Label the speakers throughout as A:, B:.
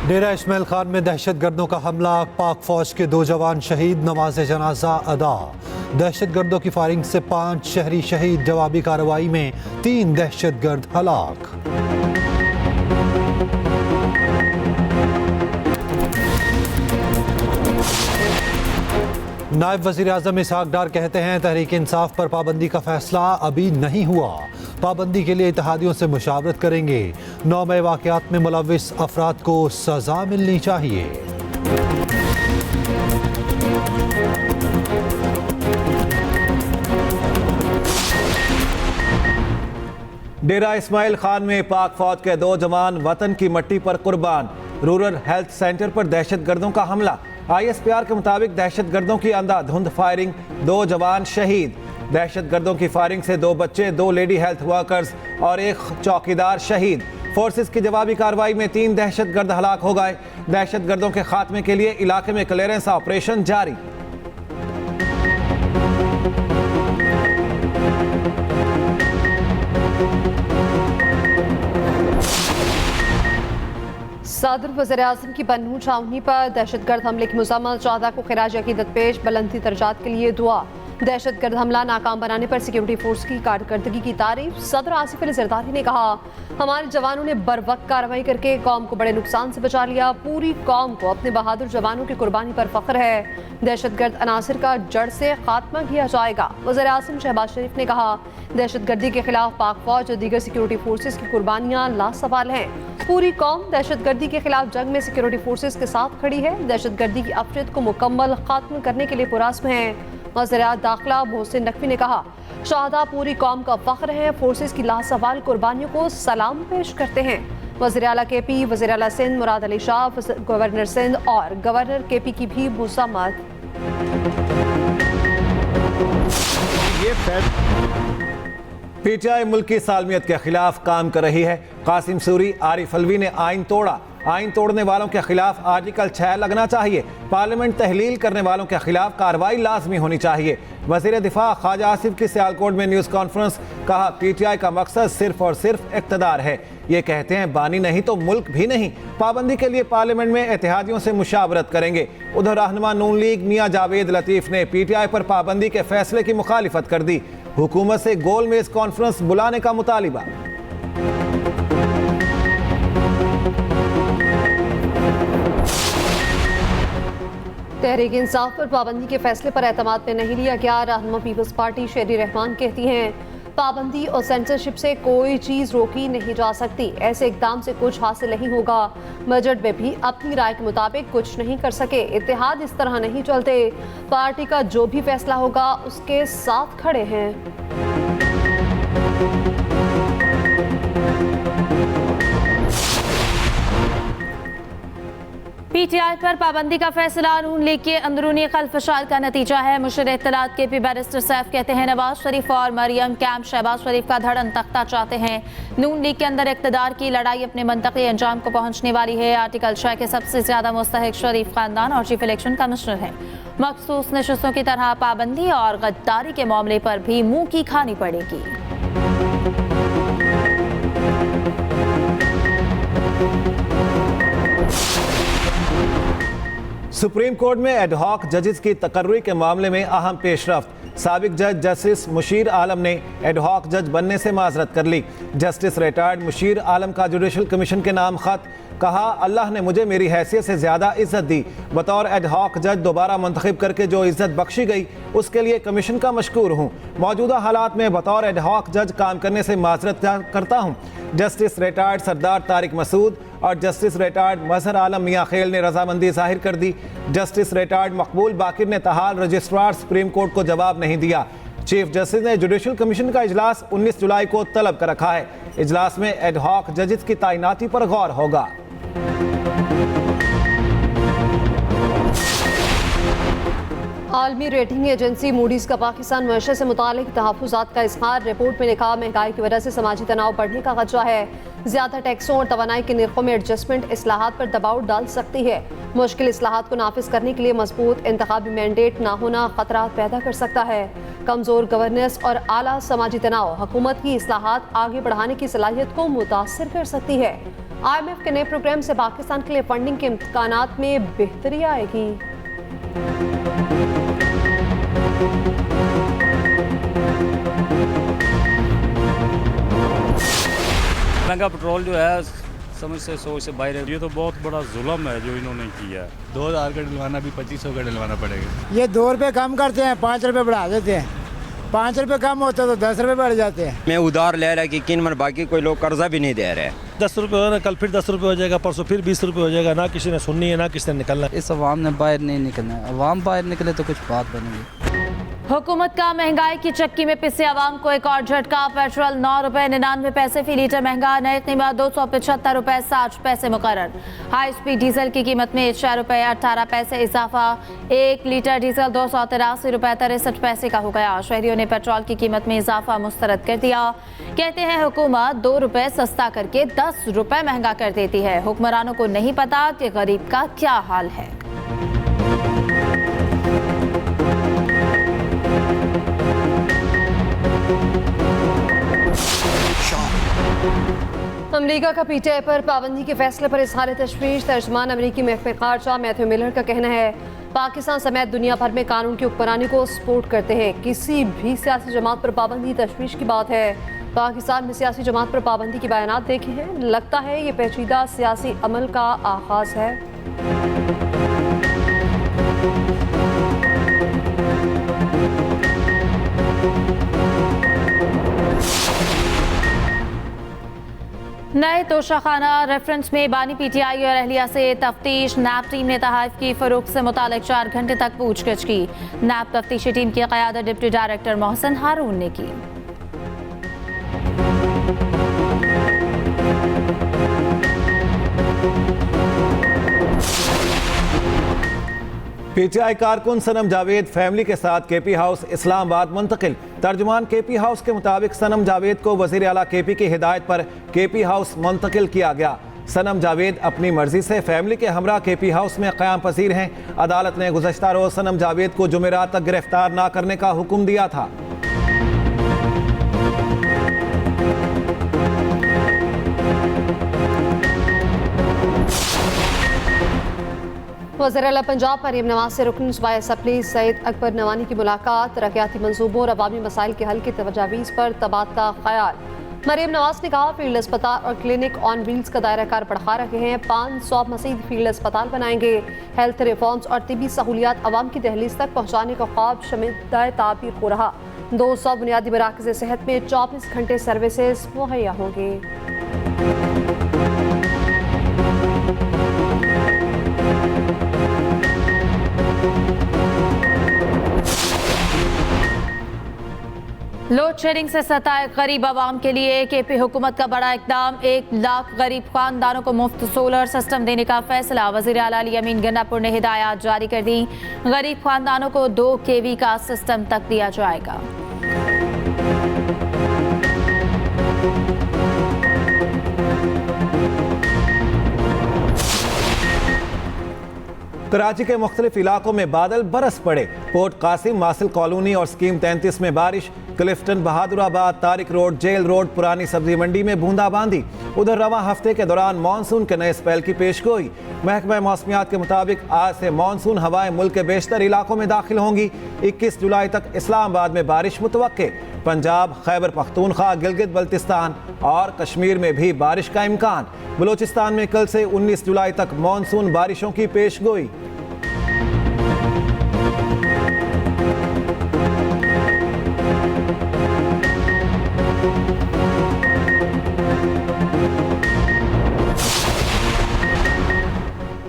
A: डेरा इस्माइल खान में दहशत गर्दों का हमला, पाक फौज के 2 जवान शहीद, नमाज जनाजा अदा। दहशत गर्दों की फायरिंग से 5 शहरी शहीद, जवाबी कार्रवाई में 3 दहशत गर्द हलाक। नायब वज़ीर आज़म इसहाक डार कहते हैं तहरीक इंसाफ पर पाबंदी का फैसला अभी नहीं हुआ, पाबंदी के लिए इत्तेहादियों से मुशावरत करेंगे। 9 मई वाक़यात में मुलव्विस अफराद को सज़ा मिलनी चाहिए।
B: डेरा इस्माइल खान में पाक फौज के 2 जवान वतन की मट्टी पर कुर्बान। रूरल हेल्थ सेंटर पर दहशत गर्दों का हमला। ISPR के मुताबिक दहशत गर्दों की अंधाधुंध फायरिंग, 2 जवान शहीद। दहशत गर्दों की फायरिंग से 2 बच्चे, 2 लेडी हेल्थ वर्कर्स और 1 चौकीदार शहीद। फोर्सेस की जवाबी कार्रवाई में 3 दहशत गर्द हलाक हो गए। दहशत गर्दों के खात्मे के लिए इलाके में क्लियरेंस ऑपरेशन जारी।
C: सदर वज़ीर-ए-आज़म की बन्नू छावनी पर दहशतगर्द हमले की मुज़म्मत, शहदा को खिराज अक़ीदत पेश, बुलंदी दर्जात के लिए दुआ। दहशतगर्द हमला नाकाम बनाने पर सिक्योरिटी फोर्स की कारकर्दगी की तारीफ। सदर आसिफ अली ज़रदारी ने कहा, हमारे जवानों ने बरवक्त कार्रवाई करके कौम को बड़े नुकसान से बचा लिया। पूरी कौम को अपने बहादुर जवानों की कुर्बानी पर फख्र है। दहशतगर्द अनासिर का जड़ से खात्मा किया जाएगा। वज़ीर आज़म शहबाज शरीफ ने कहा, दहशतगर्दी के खिलाफ पाक फौज और दीगर सिक्योरिटी फोर्सेस की कुर्बानियाँ लासवाल हैं। पूरी कौम दहशतगर्दी के खिलाफ जंग में सिक्योरिटी फोर्सेस के साथ खड़ी है। दहशतगर्दी की अफरीत को मुकम्मल खात्मा करने के लिए पुरअज़्म है। वज़ीर दाखिला मोहसिन नकवी ने कहा, शहादा पूरी कौम का फख्र है। फोर्सेस की लासवाल कुर्बानियों को सलाम पेश करते हैं। वज़ीर आला KP, वज़ीर आला सिंध मुराद अली शाह, गवर्नर सिंध और गवर्नर KP की भी मुज़म्मत।
B: PTI मुल्क की सालमियत के खिलाफ काम कर रही है। कासिम सूरी, आरिफ अलवी ने आइन तोड़ा। आइन तोड़ने वालों के खिलाफ आर्टिकल 6 लगना चाहिए। पार्लियामेंट तहलील करने वालों के खिलाफ कार्रवाई लाजमी होनी चाहिए। वज़ीर दिफा ख्वाजा आसिफ की सियालकोट में न्यूज़ कॉन्फ्रेंस, कहा PTI का मकसद सिर्फ और सिर्फ इक़्तिदार है। ये कहते हैं बानी नहीं तो मुल्क भी नहीं। पाबंदी के लिए पार्लियामेंट में इत्तेहादियों से मुशावरत करेंगे। उधर रहनुमा नून लीग मियां जावेद लतीफ़ ने PTI पर पाबंदी के फैसले की मुखालिफत कर दी। हुकूमत से गोल मेज कॉन्फ्रेंस बुलाने का मुतालिबा।
C: तहरीक इंसाफ पर पाबंदी के फैसले पर एतमाद में नहीं लिया गया। रहनुमा पीपल्स पार्टी शेरी रहमान कहती हैं, पाबंदी और सेंसरशिप से कोई चीज़ रोकी नहीं जा सकती। ऐसे इकदाम से कुछ हासिल नहीं होगा। बजट में भी अपनी राय के मुताबिक कुछ नहीं कर सके। इत्तेहाद इस तरह नहीं चलते। पार्टी का जो भी फैसला होगा उसके साथ खड़े हैं।
D: PTI पर पाबंदी का फैसला नून लीग के अंदरूनी खलफशाल का नतीजा है। मुशीर इत्तलात KP बैरिस्टर सैफ कहते हैं, नवाज शरीफ और मरियम कैंप शहबाज शरीफ का धड़न तख्ता चाहते हैं। नून लीग के अंदर इक़्तिदार की लड़ाई अपने मंतकी अंजाम को पहुंचने वाली है। आर्टिकल 6 के सबसे ज्यादा मुस्तहिक शरीफ खानदान और चीफ इलेक्शन कमिश्नर हैं। मखसूस नशस्तों की तरह पाबंदी और गद्दारी के मामले पर भी मुंह की खानी पड़ेगी।
B: सुप्रीम कोर्ट में एडहॉक जजेस की तकर्री के मामले में अहम पेशरफ्त। साबिक जज जस्टिस मुशीर आलम ने एडहॉक जज बनने से माजरत कर ली। जस्टिस रिटायर्ड मुशीर आलम का जुडिशल कमीशन के नाम खत, कहा, अल्लाह ने मुझे मेरी हैसियत से ज़्यादा इज्जत दी। बतौर एडहॉक जज दोबारा मुंतखब करके जो इज्जत बख्शी गई उसके लिए कमीशन का मशकूर हूँ। मौजूदा हालात में बतौर एडहॉक जज काम करने से माजरत करता हूँ। जस्टिस रिटायर्ड सरदार तारिक मसूद और जस्टिस रिटायर्ड मजहर आलम मियाँ खेल ने रजामंदी जाहिर कर दी। जस्टिस रिटायर्ड मकबूल बाकिर ने तहाल रजिस्ट्रार सुप्रीम कोर्ट को जवाब नहीं दिया। चीफ जस्टिस ने जुडिशल कमीशन का इजलास 19 जुलाई को तलब कर रखा है। इजलास में एडहॉक जजेस की तैनाती पर गौर होगा।
C: आलमी रेटिंग एजेंसी मूडीज का पाकिस्तान मईशत से मुतालिक तहफ़्फ़ुज़ात का इज़हार। रिपोर्ट में लिखा, महंगाई की वजह से समाजी तनाव बढ़ने का खदशा है। ज़्यादा टैक्सों और तवानाई के निर्खों में एडजस्टमेंट इस्लाहात पर दबाव डाल सकती है। मुश्किल इस्लाहात को नाफिज करने के लिए मजबूत इंतखाबी मैंडेट ना होना खतरा पैदा कर सकता है। कमज़ोर गवर्नेंस और आला समाजी तनाव हुकूमत की इस्लाहात आगे बढ़ाने की सलाहियत को मुतासर कर सकती है। IMF के नए प्रोग्राम से पाकिस्तान के लिए फंडिंग के इम्कानात में बेहतरी आएगी।
E: महंगा पेट्रोल जो है समझ से सोच से बाहर है।
F: ये तो बहुत बड़ा जुल्म है जो इन्होंने किया है। 2000 का डलवाना भी 2500 का डलवाना पड़ेगा।
G: ये 2 रुपये कम करते हैं, 5 रुपये बढ़ा देते हैं। 5 रुपये कम होता तो 10 रुपये बढ़ जाते हैं।
H: मैं उधार ले रहा है कि किन मन, बाकी कोई लोग कर्जा भी नहीं दे रहे।
I: 10 रुपये हो रहा है, कल फिर 10 रुपये हो जाएगा, परसों फिर 20 रुपये हो जाएगा। ना किसी ने सुननी है, ना किसी ने निकलना है।
J: इस अवाम ने बाहर नहीं निकलना है। अवाम बाहर निकले तो कुछ बात बनेगी।
D: हुकूमत का महंगाई की चक्की में पिसे आवाम को एक और झटका। पेट्रोल 9 रुपये 99 पैसे फी लीटर महंगा, नई कीमत 275 रुपये 60 पैसे मुकर्रर। हाई स्पीड डीजल की कीमत में 6 रुपये 18 पैसे इजाफा। 1 लीटर डीजल 283 रुपये 63 पैसे का हो गया। शहरियों ने पेट्रोल की कीमत में इजाफा मुस्तरद कर दिया। कहते हैं हुकूमत 2 रुपये सस्ता करके 10 रुपये महंगा कर देती है। हुक्मरानों को नहीं पता कि गरीब का क्या हाल है।
C: अमेरिका का PTI पर पाबंदी के फैसले पर इजहार तशवीश। तर्जुमान अमेरिकी महकमे खारजा मैथ्यू मिलर का कहना है पाकिस्तान समेत दुनिया भर में कानून की हुक्मरानी को सपोर्ट करते हैं। किसी भी सियासी जमात पर पाबंदी तशवीश की बात है। पाकिस्तान में सियासी जमात पर पाबंदी के बयानात देखे हैं। लगता है ये पेचीदा सियासी अमल का आगाज है।
D: नए तोशाखाना रेफरेंस में बानी PTI और अहलिया से तफ्तीश। नैब टीम ने तहाइफ की फरोख्त से मुतालिक 4 घंटे तक पूछगिछ की। नैब तफ्तीशी टीम की क़यादत डिप्टी डायरेक्टर मोहसिन हारून ने की।
B: PTI कारकुन सनम जावेद फैमिली के साथ KP हाउस इस्लामाबाद मुंतकिल। तर्जुमान KP हाउस के मुताबिक सनम जावेद को वज़ीर आला KP की हिदायत पर KP हाउस मुंतकिल किया गया। सनम जावेद अपनी मर्जी से फैमिली के हमरा KP हाउस में क़याम पसीर हैं। अदालत ने गुज़श्ता रोज़ सनम जावेद को जुमेरात तक गिरफ्तार ना करने का हुक्म दिया था।
C: वज़ीर आला पंजाब मरीम नवाज से रुकन सूबाई असम्बली सईद अकबर नवानी की मुलाकात। तरक्याती मंसूबों और अवामी मसाइल के हल की तजावीज़ पर तबादला ख्याल। मरीम नवाज ने कहा फील्ड अस्पताल और क्लिनिक ऑन व्हील्स का दायरा कार बढ़ा रहे हैं। 500 मज़ीद फील्ड अस्पताल बनाएंगे। हेल्थ रिफॉर्म्स और तिबी सहूलियात अवाम की दहलीज तक पहुँचाने का ख्वाब शमिदा ताबीर हो रहा। 200 बुनियादी मराकज़ सेहत में 24 घंटे सर्विसेज मुहैया होंगे।
D: लोड शेडिंग से सताए गरीब आवाम के लिए KP हुकूमत का बड़ा इकदाम। 1 लाख गरीब खानदानों को मुफ्त सोलर सिस्टम देने का फैसला। वज़ीर आला अली अमीन गन्नापुर ने हिदायत जारी कर दी। गरीब खानदानों को 2 kV का सिस्टम तक दिया जाएगा।
B: कराची के मुख्तलिफ इलाकों में बादल बरस पड़े। पोर्ट कासिम, मासिल कॉलोनी और स्कीम 33 में बारिश। Clifton, Bahadurabad, Tariq road, jail road, पुरानी सब्जी मंडी में बूंदाबांदी। उधर रवां हफ्ते के दौरान मानसून के नए स्पेल की पेशगोई। महकमा मौसमियात के मुताबिक आज से मानसून हवाएं मुल्क के बेशतर इलाकों में दाखिल होंगी। 21 जुलाई तक इस्लामाबाद में बारिश मुतवक्के। पंजाब, खैबर पख्तूनख्वा, गिलगित बल्तिस्तान और कश्मीर में भी बारिश का इम्कान। बलूचिस्तान में कल से 19 जुलाई तक मानसून बारिशों की पेशगोई।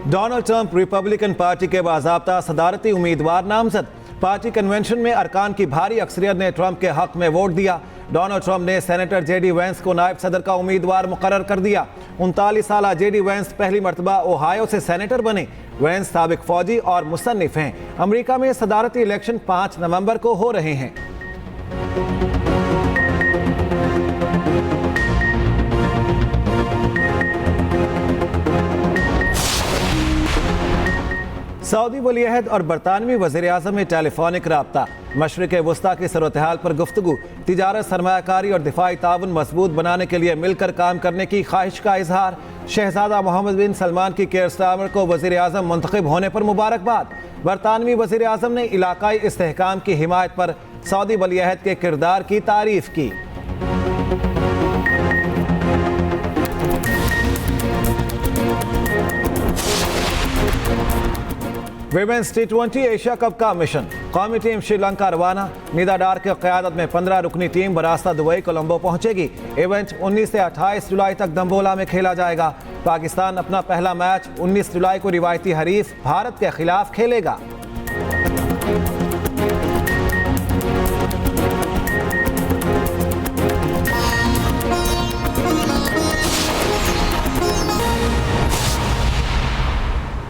B: डोनाल्ड ट्रंप रिपब्लिकन पार्टी के बाज़ाब्ता सदारती उम्मीदवार नामजद। पार्टी कन्वेंशन में अरकान की भारी अक्सरियत ने ट्रंप के हक में वोट दिया। डोनाल्ड ट्रंप ने सेनेटर JD वेंस को नायब सदर का उम्मीदवार मुकर्रर कर दिया। 39 साला JD वेंस पहली मरतबा ओहायो से सेनेटर बने। वेंस साबिक फौजी और मुसन्निफ हैं। अमेरिका में सदारती इलेक्शन 5 नवंबर को हो रहे हैं। सऊदी वलीअहद और बरतानवी वज़ीर-ए-आज़म में टेलीफोनिक राब्ता। मशरिक़ वस्ता की सूरत-ए-हाल पर गुफ्तगू। तिजारत, सरमायाकारी और दिफाई ताउन मजबूत बनाने के लिए मिलकर काम करने की ख्वाहिश का इजहार। शहजादा मोहम्मद बिन सलमान की केयर स्टारमर को वज़ीर आज़म मुंतखब होने पर मुबारकबाद। बरतानवी वज़ीर आज़म ने इलाकाई इस्तेहकाम की हिमायत पर सऊदी वलीअहद के किरदार की तारीफ की। विमेंस T20 एशिया कप का मिशन, कौमी टीम श्रीलंका रवाना। निदा डार की क़यादत में 15 रुकनी टीम बरास्ता दुबई कोलंबो पहुंचेगी। इवेंट 19 से 28 जुलाई तक दम्बोला में खेला जाएगा। पाकिस्तान अपना पहला मैच 19 जुलाई को रिवायती हरीफ भारत के खिलाफ खेलेगा।